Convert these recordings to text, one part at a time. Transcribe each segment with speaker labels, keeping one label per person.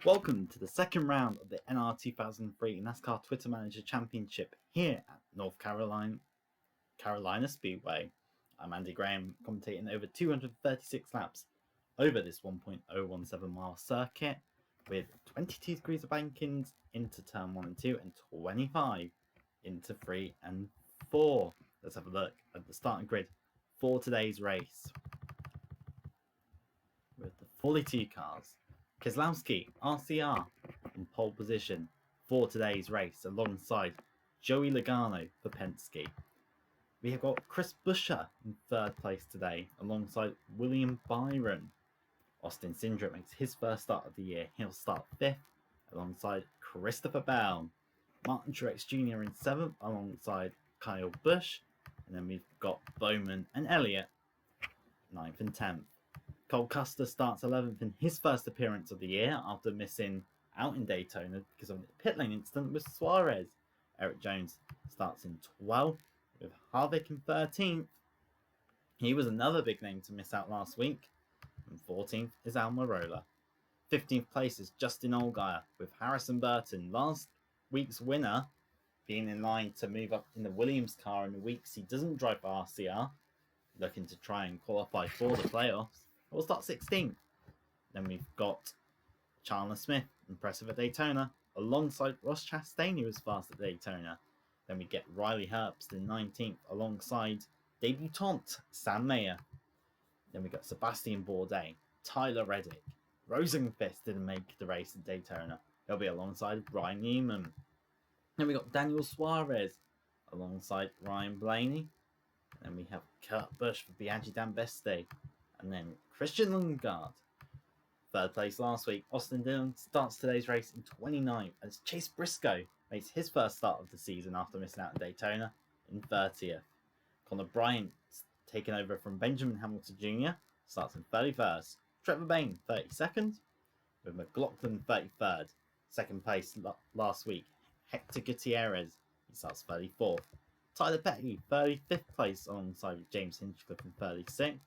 Speaker 1: Welcome to the second round of the NR2003 NASCAR Twitter Manager Championship here at North Carolina Speedway. I'm Andy Graham, commentating over 236 laps over this 1.017 mile circuit with 22 degrees of bankings into turn 1 and 2 and 25 into 3 and 4. Let's have a look at the starting grid for today's race with the 42 cars. Keselowski, RCR, in pole position for today's race alongside Joey Logano for Penske. We have got Chris Buescher in third place today alongside William Byron. Austin Cindric makes his first start of the year. He'll start 5th alongside Christopher Bell. Martin Truex Jr. in 7th alongside Kyle Busch. And then we've got Bowman and Elliott 9th and 10th. Cole Custer starts 11th in his first appearance of the year after missing out in Daytona because of a pit lane incident with Suarez. Eric Jones starts in 12th with Harvick in 13th. He was another big name to miss out last week. And 14th is Almirola. 15th place is Justin Allgaier with Harrison Burton, last week's winner, being in line to move up in the Williams car in the weeks he doesn't drive for RCR, looking to try and qualify for the playoffs. We'll start 16th. Then we've got Chandler Smith, impressive at Daytona, alongside Ross Chastain, who was fast at Daytona. Then we get Riley Herbst in 19th, alongside debutant Sam Mayer. Then we got Sebastian Bourdais, Tyler Reddick. Rosenqvist didn't make the race at Daytona. He'll be alongside Ryan Newman. Then we got Daniel Suarez, alongside Ryan Blaney. Then we have Kurt Busch for Biaggi Dambeste. And then Christian Lundgaard. Third place last week, Austin Dillon starts today's race in 29th as Chase Briscoe makes his first start of the season after missing out at Daytona in 30th. Connor Bryant, taken over from Benjamin Hamilton Jr., starts in 31st. Trevor Bayne, 32nd, with McLaughlin 33rd. Second place last week, Hector Gutierrez, he starts 34th. Tyler Petty, 35th place alongside James Hinchcliffe in 36th.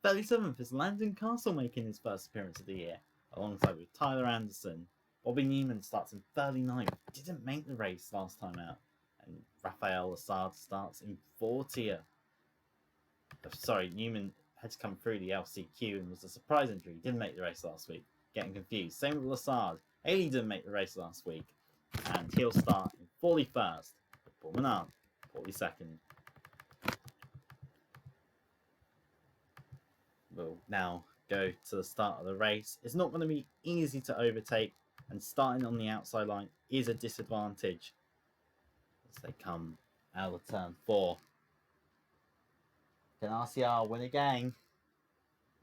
Speaker 1: 37th is Landon Castle making his first appearance of the year, alongside with Tyler Anderson. Bobby Newman starts in 39th, didn't make the race last time out. And Rafael Lessard starts in 40th. Newman had to come through the LCQ and was a surprise injury. He didn't make the race last week. Getting confused. Same with Lessard. Haley didn't make the race last week. And he'll start in 41st. Paul Menard, 42nd. We'll now go to the start of the race. It's not going to be easy to overtake, and starting on the outside line is a disadvantage as they come out of turn 4. Can RCR win again?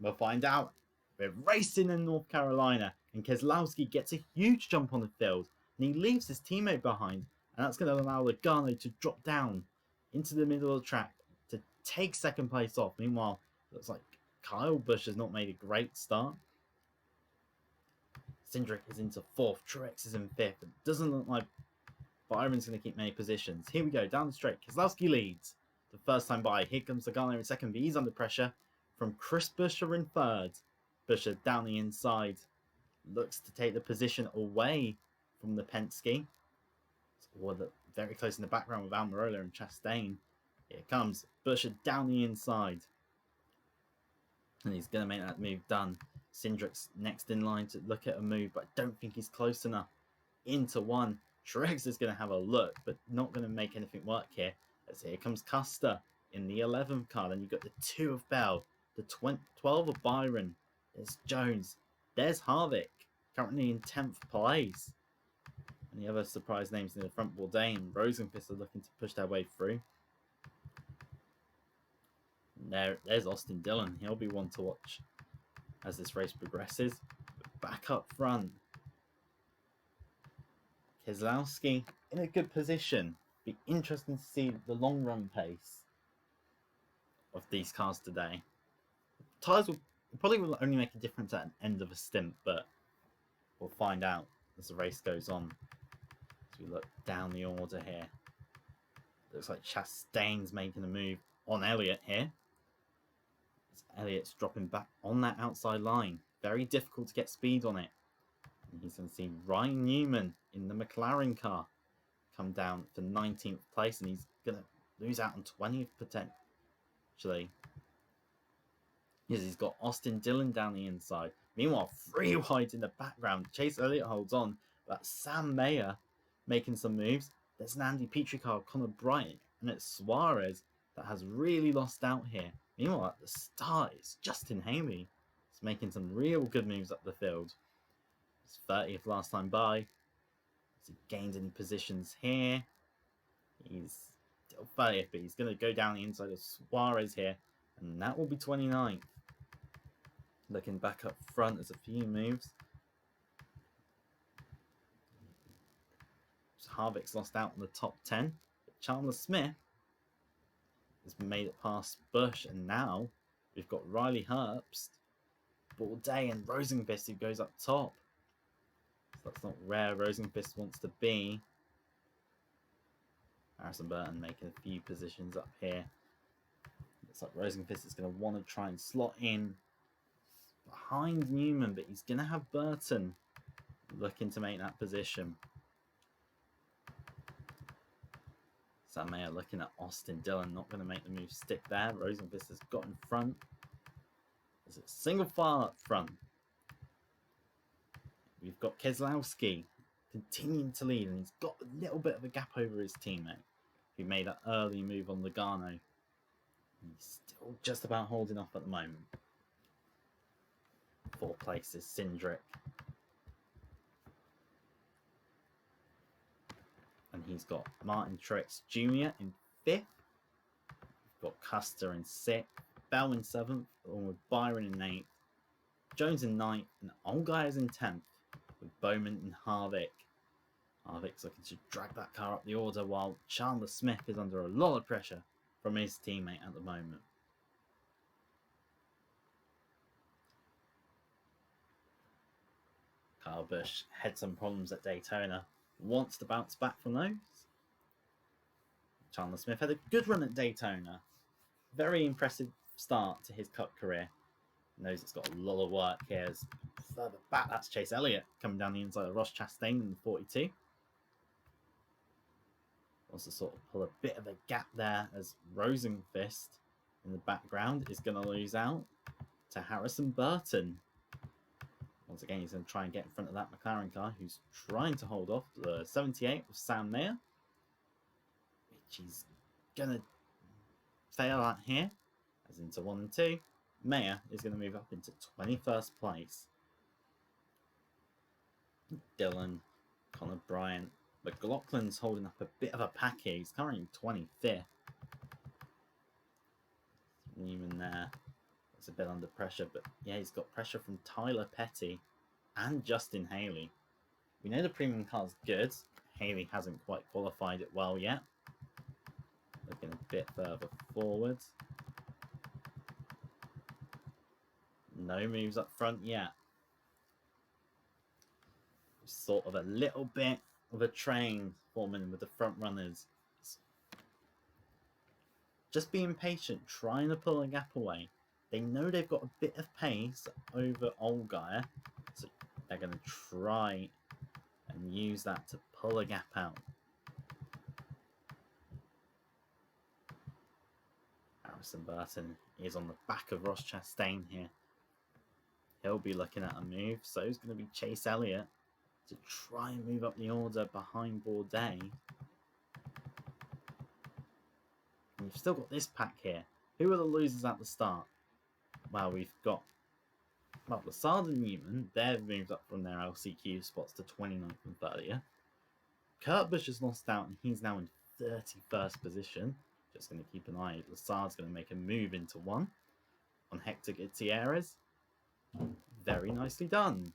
Speaker 1: We'll find out. We're racing in North Carolina, and Keselowski gets a huge jump on the field, and he leaves his teammate behind, and that's going to allow Logano to drop down into the middle of the track to take second place off. Meanwhile, it looks like Kyle Busch has not made a great start. Cindric is into 4th. Truex is in 5th. It doesn't look like Byron's going to keep many positions. Here we go, down the straight. Keselowski leads. The first time by. Here comes Logano in 2nd, but he's under pressure from Chris Buescher in 3rd. Buescher down the inside. Looks to take the position away from the Penske. Very close in the background with Almirola and Chastain. Here comes Buescher down the inside. And he's going to make that move done. Cindric's next in line to look at a move, but I don't think he's close enough. Into 1. Truex is going to have a look, but not going to make anything work here. As here comes Custer in the 11th car. Then you've got the 2 of Bell, the 12 of Byron. There's Jones. There's Harvick, currently in 10th place. And the other surprise names in the front, Bourdais and Rosenqvist are looking to push their way through. There's Austin Dillon. He'll be one to watch as this race progresses. But back up front, Keselowski in a good position. Be interesting to see the long run pace of these cars today. Tyres will probably only make a difference at an end of a stint, but we'll find out as the race goes on. As we look down the order here, looks like Chastain's making a move on Elliott here. Elliott's dropping back on that outside line. Very difficult to get speed on it. And he's going to see Ryan Newman in the McLaren car come down for 19th place, and he's going to lose out on 20th potentially. Yes, he's got Austin Dillon down the inside. Meanwhile, 3 wide in the background. Chase Elliott holds on, but Sam Mayer making some moves. There's an Andy Petrie car, Connor Bryant, and it's Suarez that has really lost out here. Meanwhile, at the start, it's Justin Haley. He's making some real good moves up the field. It's 30th last time by. Has he gained any positions here? He's still 30th, but he's going to go down the inside of Suarez here, and that will be 29th. Looking back up front, there's a few moves. Harvick's lost out in the top 10. But Chandler Smith has made it past Busch, and now we've got Riley Herbst, Bourdais, and Rosenqvist who goes up top. So that's not where Rosenqvist wants to be. Harrison Burton making a few positions up here. Looks like Rosenqvist is going to want to try and slot in behind Newman, but he's going to have Burton looking to make that position. Sam Mayer looking at Austin Dillon, not going to make the move stick there. Rosenqvist has got in front. There's a single file up front. We've got Keselowski continuing to lead, and he's got a little bit of a gap over his teammate, who made that early move on Logano. He's still just about holding off at the moment. 4th place is Cindric. And he's got Martin Truex Jr. in 5th. We've got Custer in 6th. Bell in 7th, along with Byron in 8th. Jones in 9th, and Allgaier in 10th, with Bowman and Harvick. Harvick's looking to drag that car up the order, while Chandler Smith is under a lot of pressure from his teammate at the moment. Kyle Busch had some problems at Daytona, wants to bounce back from those. Chandler Smith had a good run at Daytona. Very impressive start to his Cup career. Knows it's got a lot of work here. As further back, that's Chase Elliott coming down the inside of Ross Chastain in the 42. Wants to sort of pull a bit of a gap there, as Rosenqvist in the background is going to lose out to Harrison Burton. Once again, he's going to try and get in front of that McLaren car, who's trying to hold off the 78 with Sam Mayer, which he's going to fail at here, as into 1 and 2. Mayer is going to move up into 21st place. Dillon, Connor Bryant, McLaughlin's holding up a bit of a pack here. He's currently 25th. Newman there. It's a bit under pressure, but yeah, he's got pressure from Tyler Petty and Justin Haley. We know the premium car's good. Haley hasn't quite qualified it well yet. Looking a bit further forward. No moves up front yet. Sort of a little bit of a train forming with the front runners. Just being patient, trying to pull a gap away. They know they've got a bit of pace over Allgaier, so they're going to try and use that to pull a gap out. Harrison Burton is on the back of Ross Chastain here. He'll be looking at a move, so it's going to be Chase Elliott to try and move up the order behind Bourdais. And you've still got this pack here. Who are the losers at the start? Well, we've got Lassard and Newman. They've moved up from their LCQ spots to 29th and 30th. Kurt Busch has lost out, and he's now in 31st position. Just going to keep an eye. Lassard's going to make a move into 1 on Hector Gutierrez. Very nicely done.